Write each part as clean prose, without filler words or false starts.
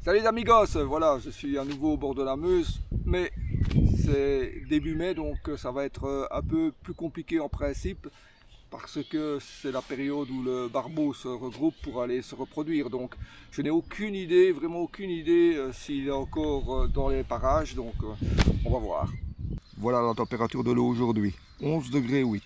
Salut les amigos, voilà, je suis à nouveau au bord de la Meuse, mais c'est début mai, donc ça va être un peu plus compliqué en principe, parce que c'est la période où le barbeau se regroupe pour aller se reproduire. Donc je n'ai aucune idée, vraiment aucune idée s'il est encore dans les parages, donc on va voir. Voilà la température de l'eau aujourd'hui, 11 degrés 8.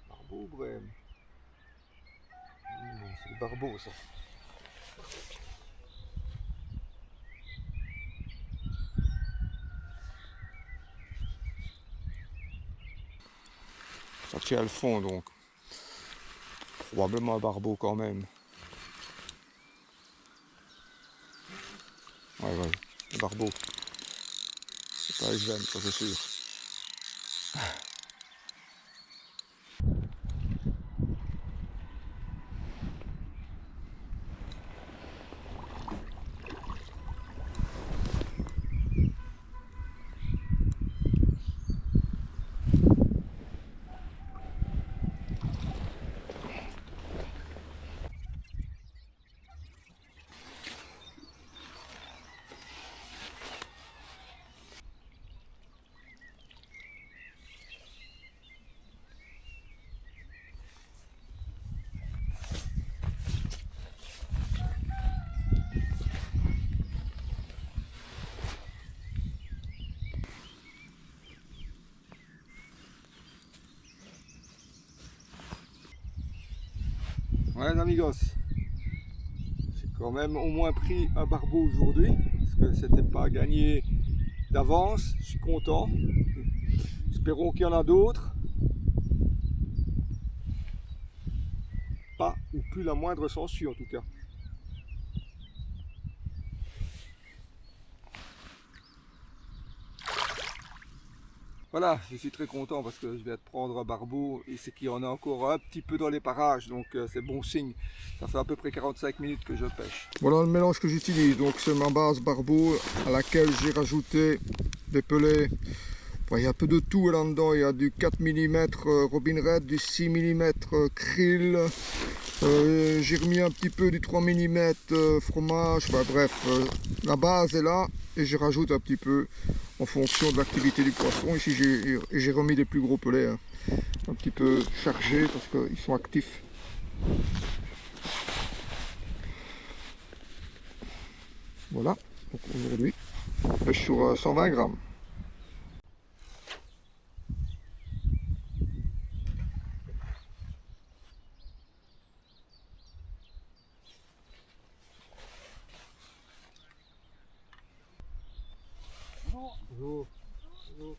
Barbeau ou brème? C'est le barbeau ça. Ça tient le fond donc. Probablement un barbeau quand même. Ouais, le barbeau. C'est pas examen, ça c'est sûr. Ouais, amigos, j'ai quand même au moins pris un barbeau aujourd'hui, parce que c'était pas gagné d'avance. Je suis content. Espérons qu'il y en a d'autres. Pas ou plus la moindre sangsue en tout cas. Voilà, je suis très content parce que je vais te prendre un barbeau et c'est qu'il y en a encore un petit peu dans les parages, donc c'est bon signe. Ça fait à peu près 45 minutes que je pêche. Voilà le mélange que j'utilise, donc c'est ma base barbeau à laquelle j'ai rajouté des pelets. Bon, il y a un peu de tout là-dedans, il y a du 4 mm Robin Red, du 6 mm krill, j'ai remis un petit peu du 3 mm fromage, enfin, bref, la base est là et je rajoute un petit peu en fonction de l'activité du poisson. Ici j'ai remis les plus gros pelets, hein, un petit peu chargés parce qu'ils sont actifs. Voilà, donc aujourd'hui je pêche sur 120 grammes. Bonjour. Bonjour.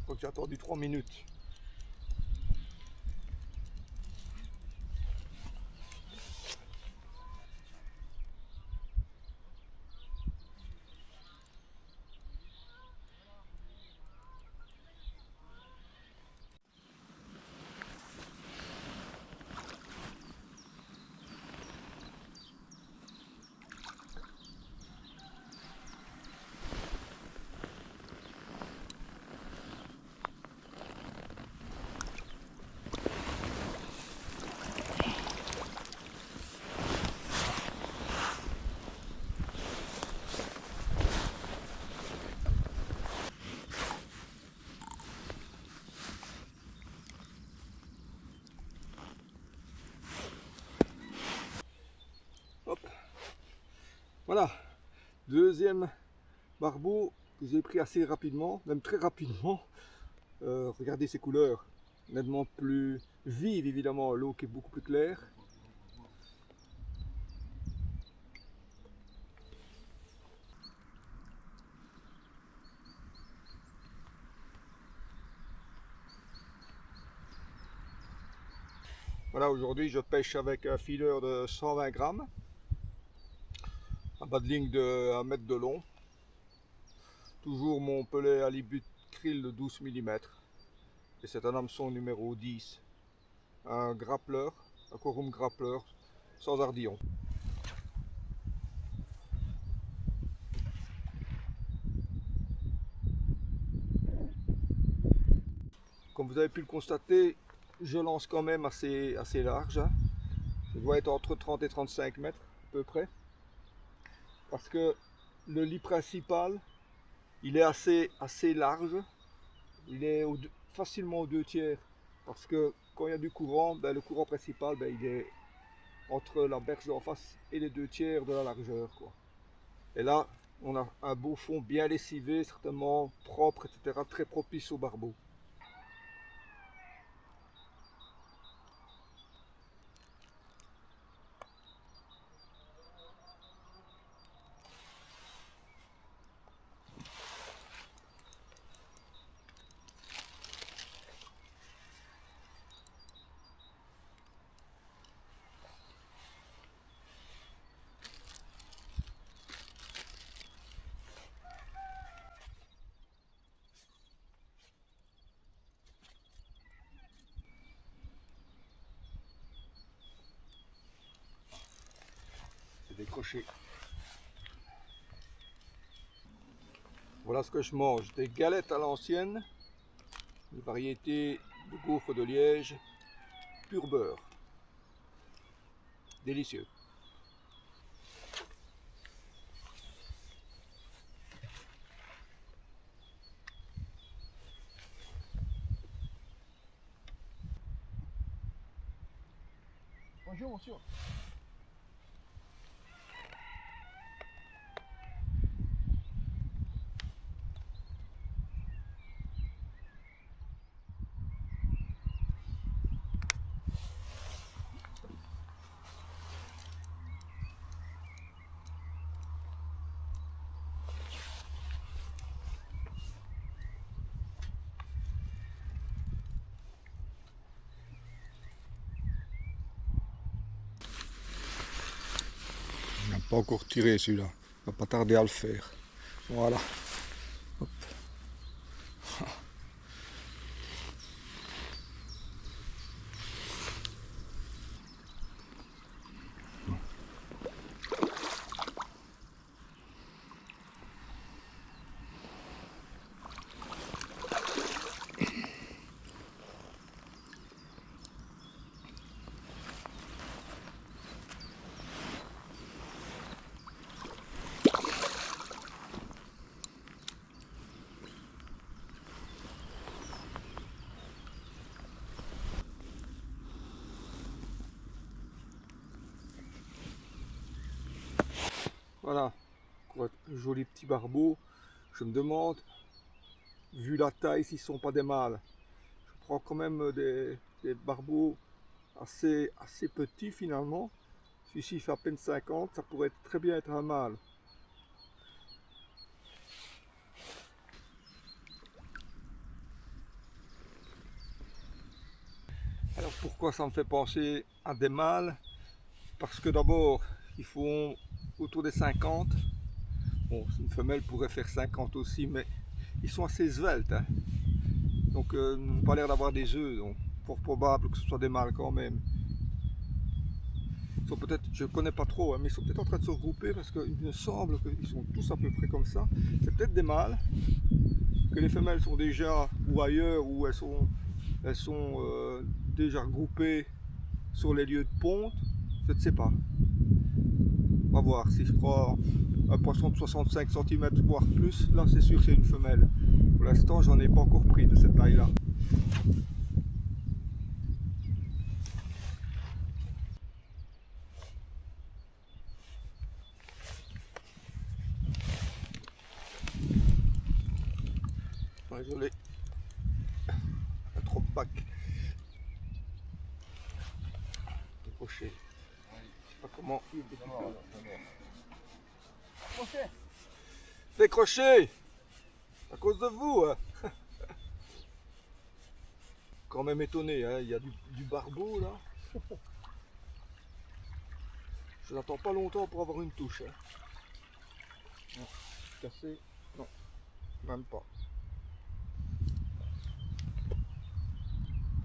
Donc j'ai attendu 3 minutes. Voilà, deuxième barbeau que j'ai pris assez rapidement, même très rapidement. Regardez ces couleurs, nettement plus vives évidemment, l'eau qui est beaucoup plus claire. Voilà, aujourd'hui je pêche avec un feeder de 120 grammes, un bas de ligne de 1 mètre de long, toujours mon pelet halibut krill de 12 mm, et c'est un hameçon numéro 10, un grappleur, un quorum grappleur sans ardillon. Comme vous avez pu le constater, je lance quand même assez large, hein. Je dois être entre 30 et 35 mètres à peu près, parce que le lit principal il est assez large, il est facilement aux 2/3, parce que quand il y a du courant, le courant principal il est entre la berge d'en face et les 2/3 de la largeur, quoi. Et là on a un beau fond bien lessivé, certainement propre, etc., très propice au barbeau. C'est décroché. Voilà ce que je mange, des galettes à l'ancienne, une variété de gaufres de Liège, pur beurre. Délicieux. Bonjour monsieur. Il n'a pas encore tiré celui-là, il va pas tarder à le faire. Voilà. Hop. Voilà, un joli petit barbeau. Je me demande, vu la taille, s'ils ne sont pas des mâles. Je prends quand même des barbeaux assez petits finalement. Celui-ci fait à peine 50, ça pourrait très bien être un mâle. Alors pourquoi ça me fait penser à des mâles? Parce que d'abord, ils font autour des 50. Bon, une femelle pourrait faire 50 aussi, mais ils sont assez sveltes, hein. Donc ils n'ont pas l'air d'avoir des œufs, donc fort probable que ce soit des mâles quand même. Ils sont peut-être, je ne connais pas trop, hein, mais ils sont peut-être en train de se regrouper parce qu'il me semble qu'ils sont tous à peu près comme ça. C'est peut-être des mâles, que les femelles sont déjà ou ailleurs, ou elles sont déjà regroupées sur les lieux de ponte, je ne sais pas. On va voir, si je prends un poisson de 65 cm voire plus, là c'est sûr que c'est une femelle. Pour l'instant j'en ai pas encore pris de cette taille là. Désolé. Un trop bac. Décroché. Je sais pas comment. Décroché. À cause de vous. Hein. Quand même étonné, hein. Il y a du barbeau là. Je n'attends pas longtemps pour avoir une touche. Hein. Non, cassé. Non, même pas.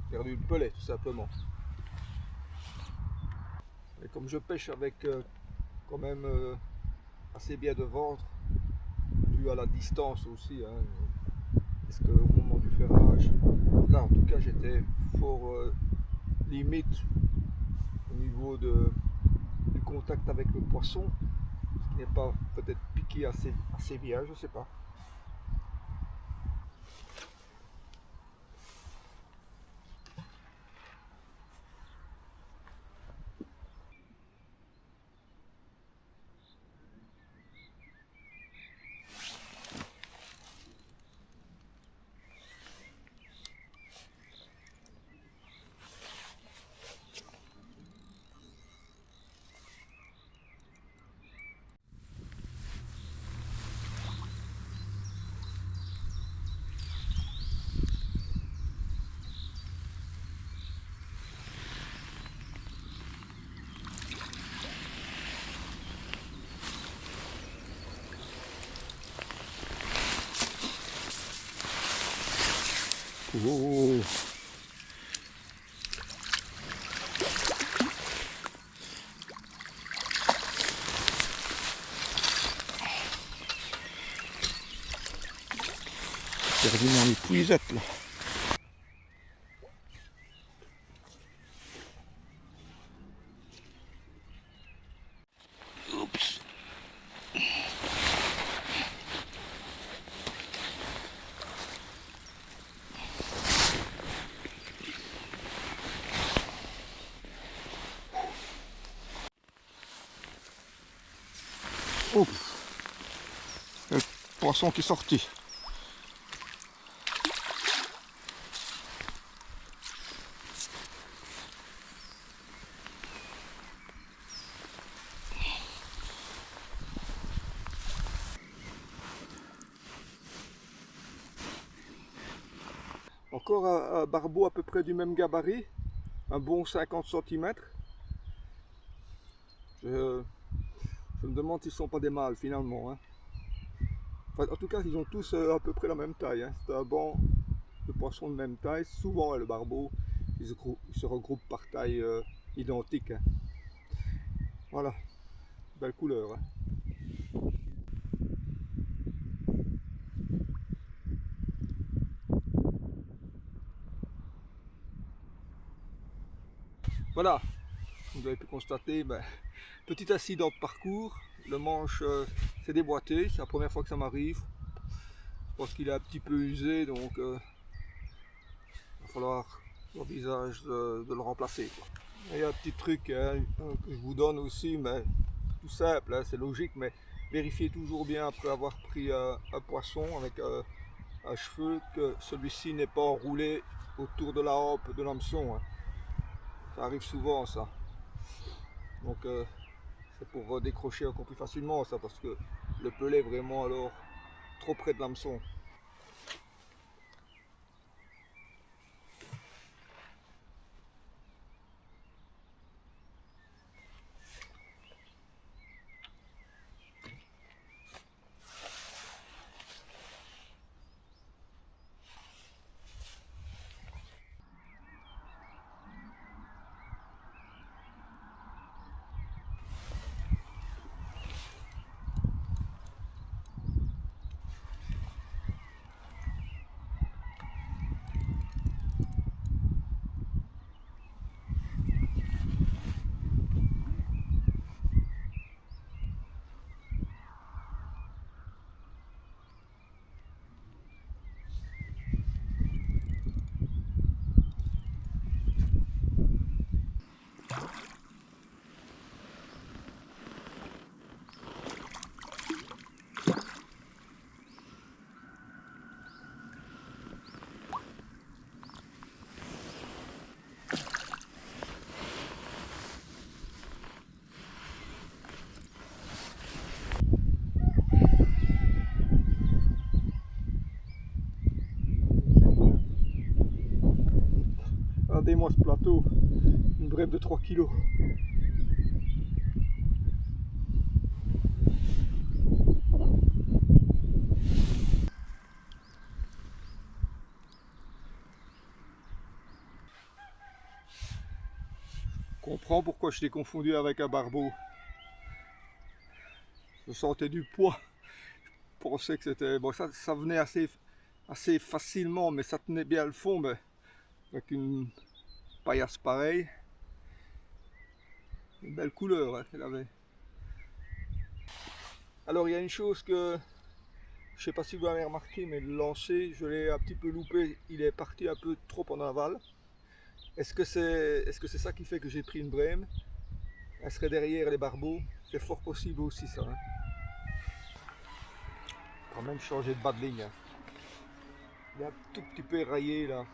Perdu le pelet tout simplement. Et comme je pêche avec quand même assez bien de ventre, dû à la distance aussi, hein, parce qu'au moment du ferrage, là en tout cas j'étais fort limite au niveau du contact avec le poisson, ce qui n'est pas peut-être piqué assez bien, je sais pas. Oh. Perdu mon épuisette là. Oups. Oh. Le poisson qui est sorti. Encore un barbeau à peu près du même gabarit, un bon 50 cm. Je me demande s'ils ne sont pas des mâles finalement. Hein. Enfin, en tout cas, ils ont tous à peu près la même taille. Hein. C'est un banc de poissons de même taille. Souvent, le barbeau, ils se regroupent par taille identique. Hein. Voilà, belle couleur. Hein. Voilà, vous avez pu constater, petit accident de parcours. Le manche s'est déboîté, c'est la première fois que ça m'arrive. Je pense qu'il est un petit peu usé, donc il va falloir l'envisage de le remplacer. Quoi. Il y a un petit truc hein, que je vous donne aussi, mais tout simple, hein, c'est logique, mais vérifiez toujours bien après avoir pris un poisson avec un cheveu que celui-ci n'est pas enroulé autour de la hampe de l'hameçon. Hein. Ça arrive souvent ça. Donc c'est pour décrocher encore plus facilement ça, parce que le pelet est vraiment alors trop près de l'hameçon. regardez-moi ce plateau, une brème de 3 kg. Je comprends pourquoi je l'ai confondu avec un barbeau. Je sentais du poids. Je pensais que c'était... Bon, ça venait assez facilement, mais ça tenait bien le fond. Mais avec une paillasse pareille. Une belle couleur hein, qu'elle avait. Alors il y a une chose que... Je ne sais pas si vous avez remarqué, mais le lancer, je l'ai un petit peu loupé. Il est parti un peu trop en aval. Est-ce que c'est ça qui fait que j'ai pris une brème? Elle serait derrière les barbeaux. C'est fort possible aussi ça. Hein. Quand même changer de bas de ligne. Hein. Il est un tout petit peu éraillé là.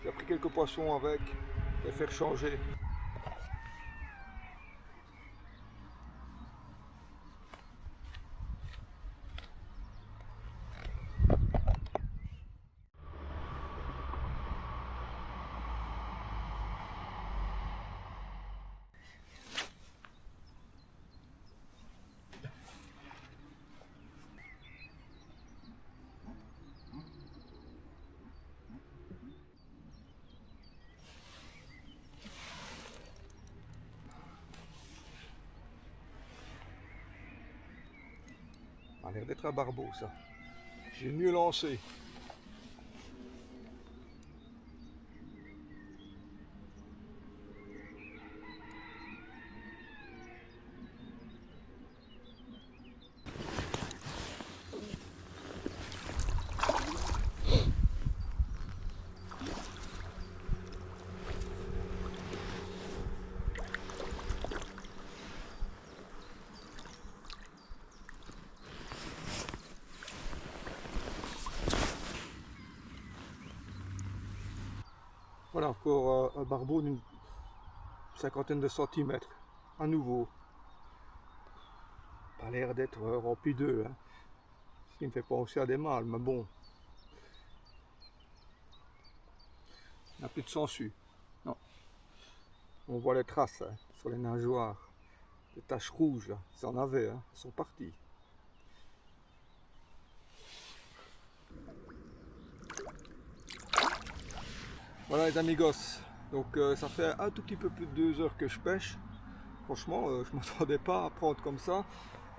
J'ai pris quelques poissons avec. Je vais faire changer. Ça a l'air d'être un barbeau ça. J'ai mieux lancé. Voilà encore un barbeau d'une cinquantaine de centimètres. À nouveau. Pas l'air d'être rempli d'œufs. Hein. Ce qui me fait penser à des mâles, mais bon. Il n'y a plus de sangsue. Non. On voit les traces hein, sur les nageoires. Les taches rouges, là. Ça en avait, hein. Elles sont parties. Voilà les amigos. Donc ça fait un tout petit peu plus de 2 heures que je pêche. Franchement, je ne m'attendais pas à prendre comme ça.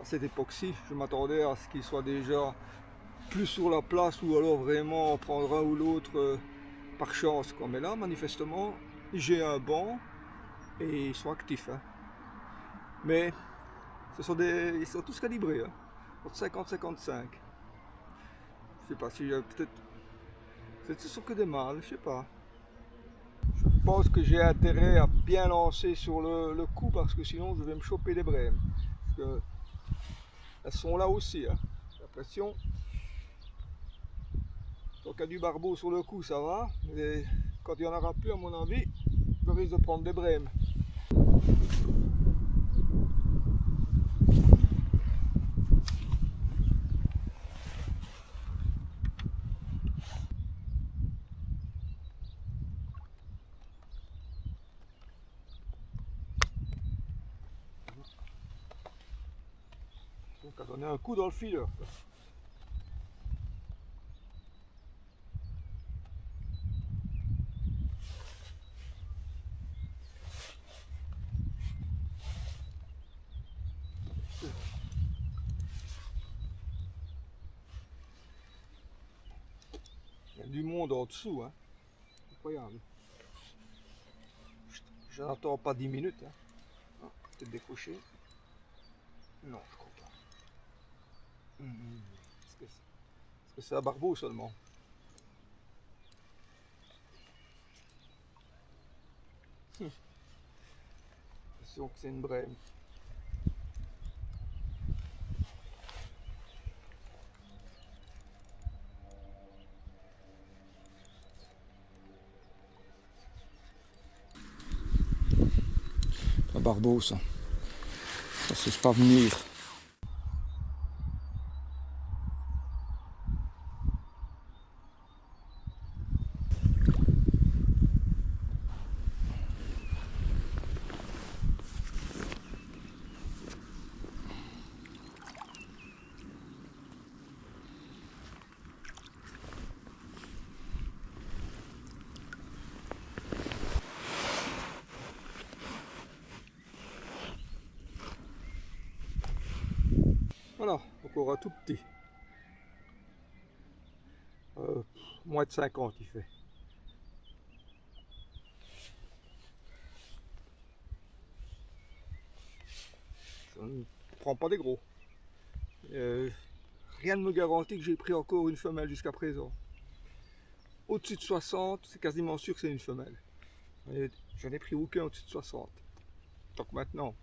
À cette époque-ci, je m'attendais à ce qu'il soit déjà plus sur la place ou alors vraiment prendre un ou l'autre par chance. Quoi. Mais là, manifestement, j'ai un banc et ils sont actifs. Hein. Mais ils sont tous calibrés. Hein. Entre 50 et 55. Je sais pas si peut-être ce sont que des mâles, je sais pas. Je pense que j'ai intérêt à bien lancer sur le coup parce que sinon je vais me choper des brèmes. Parce que elles sont là aussi, hein. J'ai l'impression. Donc il y a du barbeau sur le coup, ça va. Mais quand il n'y en aura plus, à mon avis, je risque de prendre des brèmes. Donc à donner un coup dans le fileur. Il y a du monde en dessous, hein. Incroyable. Je n'attends pas 10 minutes. Hein. Ah, peut-être décrocher. Non, je crois pas. Est-ce que c'est un barbeau seulement? L'impression que c'est une brème. Un barbeau ça. Ça se laisse pas venir. Voilà, encore un tout petit. Moins de 50 il fait. Ça ne prend pas des gros. Rien ne me garantit que j'ai pris encore une femelle jusqu'à présent. Au-dessus de 60, c'est quasiment sûr que c'est une femelle. J'en ai pris aucun au-dessus de 60. Donc maintenant.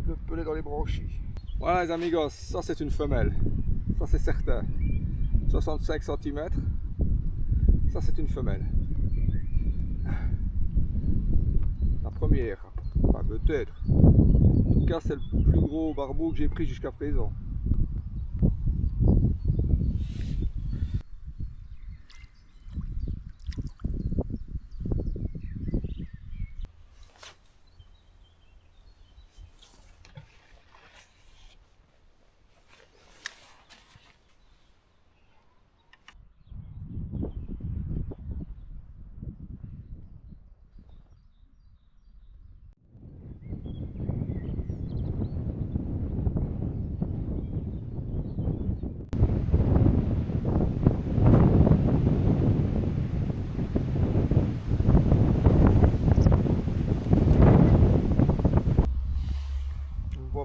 Le pelet dans les branchies. Voilà les amigos, ça c'est une femelle. Ça c'est certain. 65 cm. Ça c'est une femelle. La première. Enfin, peut-être. En tout cas c'est le plus gros barbeau que j'ai pris jusqu'à présent.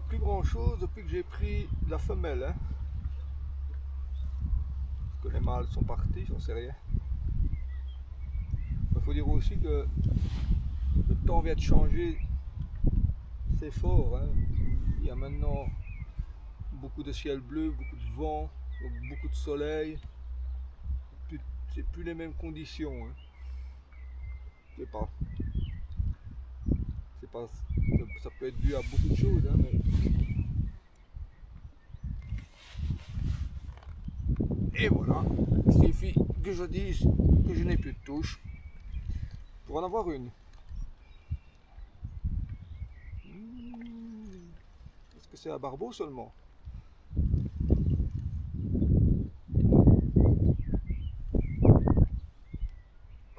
Plus grand chose depuis que j'ai pris la femelle, hein. Parce que les mâles sont partis, j'en sais rien. Il faut dire aussi que le temps vient de changer, c'est fort, hein. Il y a maintenant beaucoup de ciel bleu, beaucoup de vent, beaucoup de soleil. C'est plus les mêmes conditions, hein. Ça peut être dû à beaucoup de choses, hein, mais... Et voilà, il suffit que je dise que je n'ai plus de touche pour en avoir une. Est-ce que c'est un barbeau seulement?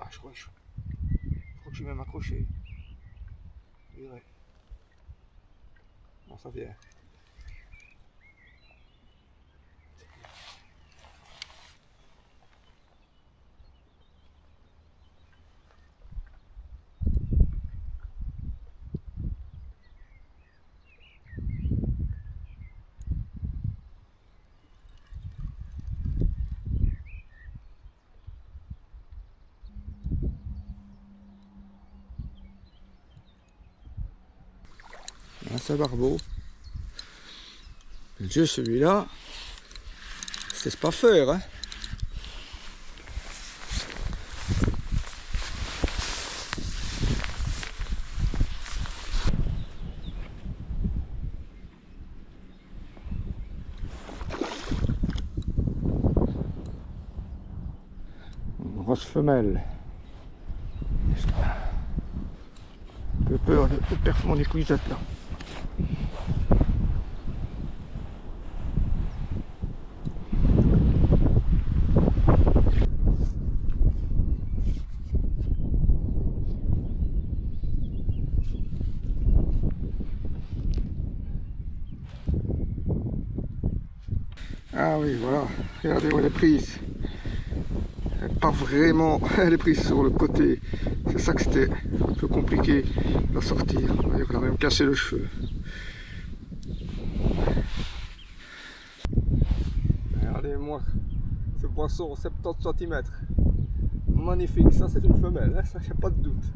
Ah, je crois que je suis même accroché. Bon, ça vient. C'est un barbeau. Le Dieu, celui-là, c'est pas faire, hein. Une grosse femelle. Un peu peur de perdre mon épuisette là. Ah oui, voilà, regardez où elle est prise. pas vraiment, elle est prise sur le côté. C'est ça que c'était un peu compliqué de la sortir. D'ailleurs, elle a même cassé le cheveu. Regardez-moi ce poisson, 70 cm. Magnifique, ça c'est une femelle, hein, ça n'y a pas de doute.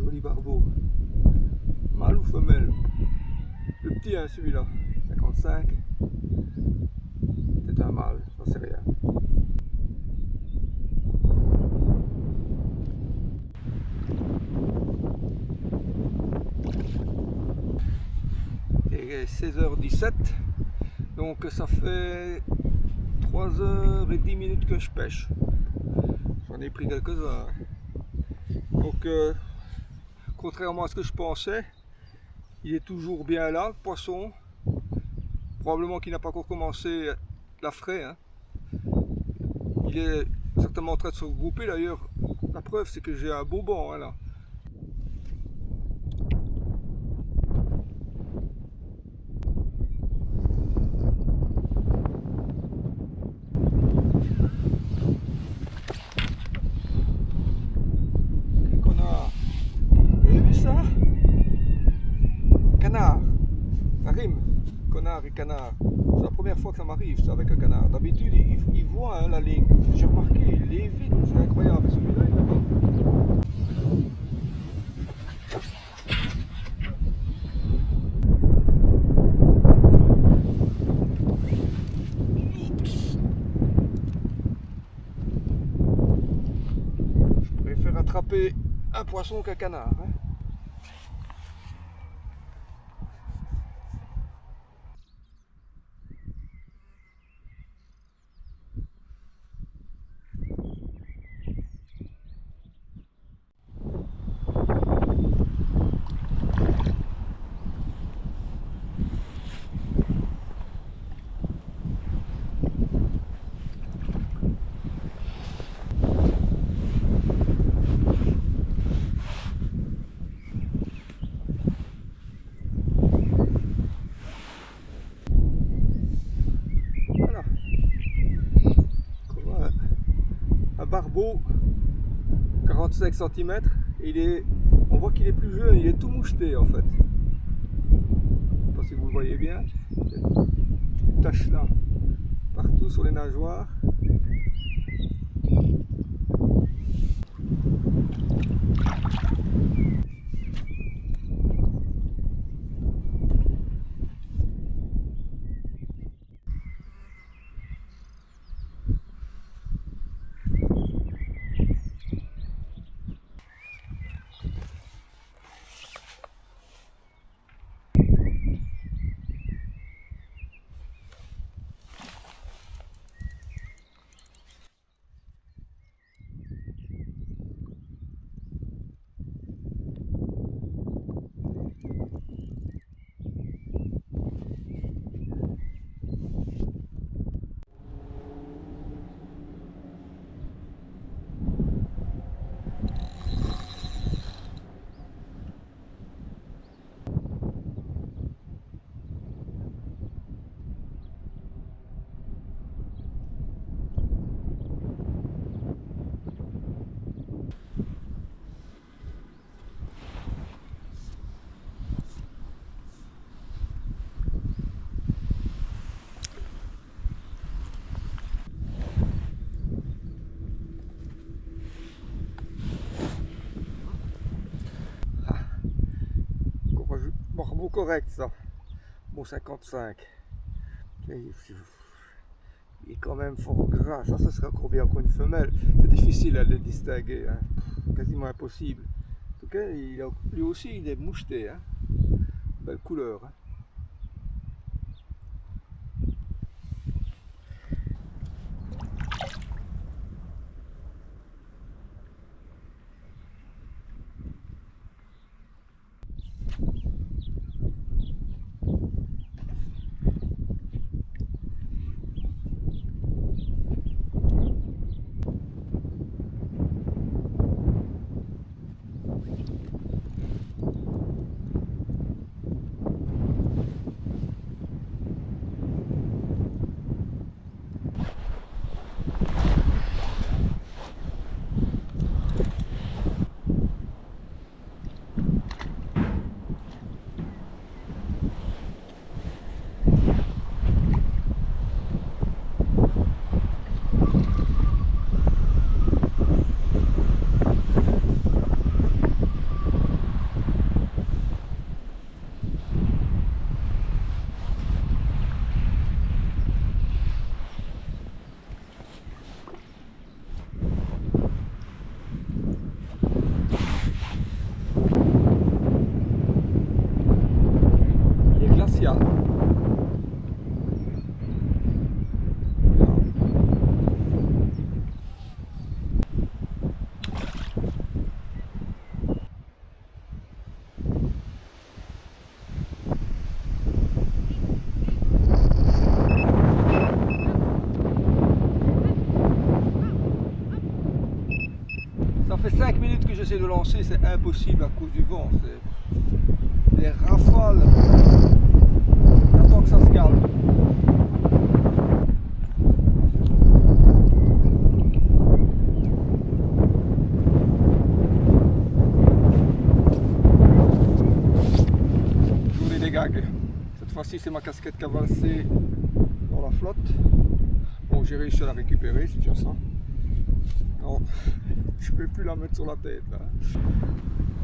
Joli barbeau. Mâle ou femelle? Le petit, hein, celui-là. 55. C'est un mâle, j'en sais rien. Il est 16h17. Donc ça fait 3h10 que je pêche. J'en ai pris quelques-uns. Donc contrairement à ce que je pensais, il est toujours bien là, le poisson. Probablement qu'il n'a pas encore commencé la fraie. Hein. Il est certainement en train de se regrouper. D'ailleurs, la preuve c'est que j'ai un beau banc hein, là. Canard, ça rime, connard et canard. C'est la première fois que ça m'arrive ça avec un canard. D'habitude il voit hein, la ligne. J'ai remarqué, il est vite, c'est incroyable. Celui-là il est pas. Je préfère attraper un poisson qu'un canard. Hein. Barbeau, 45 cm, et on voit qu'il est plus jeune, il est tout moucheté en fait. Je ne sais pas si vous le voyez bien, il y a des taches là, partout sur les nageoires. barbeau correct ça. Bon 55. Il est quand même fort gras. Ça serait encore bien qu'une femelle. C'est difficile à le distinguer. Hein. Quasiment impossible. En tout cas, lui aussi il est moucheté. Hein. Belle couleur. Hein. Ça fait 5 minutes que j'essaie de lancer, c'est impossible à cause du vent. C'est des rafales. J'attends que ça se calme. Toujours des dégâts. Cette fois-ci, c'est ma casquette qui a valsé dans la flotte. Bon, j'ai réussi à la récupérer, c'est déjà ça. Non, je ne peux plus la mettre sur la tête là.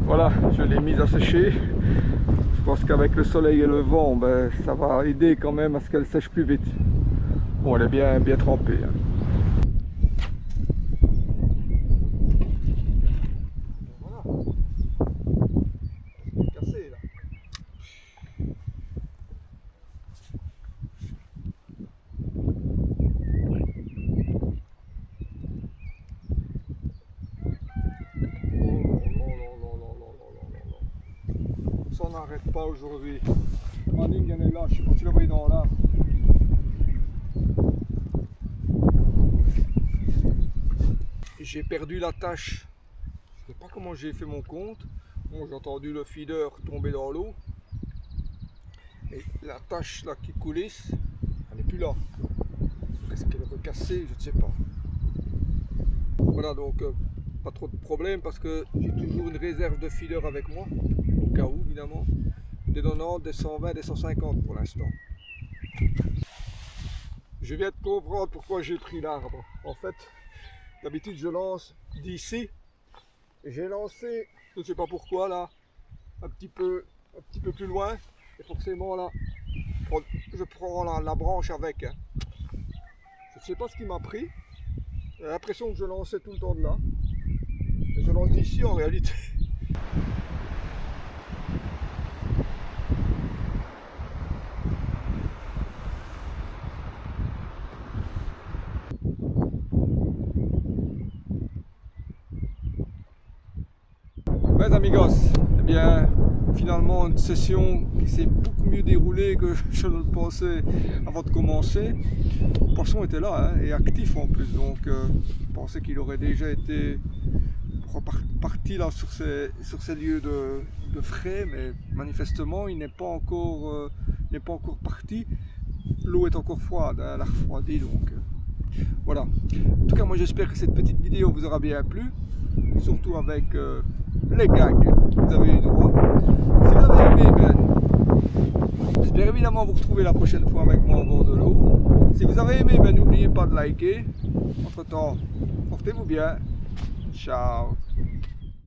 Voilà, je l'ai mise à sécher. Je pense qu'avec le soleil et le vent, ben, ça va aider quand même à ce qu'elle sèche plus vite. Bon, elle est bien trempée. Hein. Voilà. C'est cassé là. Ça n'arrête pas aujourd'hui. Ma ligne elle est là, je sais pas si tu la vois dans là. J'ai perdu la tâche. Je sais pas comment j'ai fait mon compte. Bon, j'ai entendu le feeder tomber dans l'eau. Et la tâche là qui coulisse, elle n'est plus là. Est-ce qu'elle est recassée? Je ne sais pas. Voilà, donc pas trop de problème parce que j'ai toujours une réserve de feeder avec moi. Au cas où, évidemment. Des 90, des 120, des 150 pour l'instant. Je viens de comprendre pourquoi j'ai pris l'arbre. En fait, d'habitude je lance d'ici. J'ai lancé, je ne sais pas pourquoi là, un petit peu plus loin. Et forcément là, je prends la branche avec. Hein. Je ne sais pas ce qui m'a pris. J'ai l'impression que je lançais tout le temps de là. Et je lance d'ici en réalité. Ouais, amigos, eh bien finalement une session qui s'est beaucoup mieux déroulée que je ne le pensais avant de commencer. Le poisson était là hein, et actif en plus, donc je pensais qu'il aurait déjà été reparti là sur ces lieux de frais, mais manifestement il n'est pas encore parti. L'eau est encore froide, hein, elle a refroidi, donc voilà. En tout cas, moi j'espère que cette petite vidéo vous aura bien plu, surtout avec les gags, vous avez eu droit. Si vous avez aimé, j'espère évidemment vous retrouver la prochaine fois avec moi au bord de l'eau. Si vous avez aimé, n'oubliez pas de liker. Entre temps, portez-vous bien. Ciao.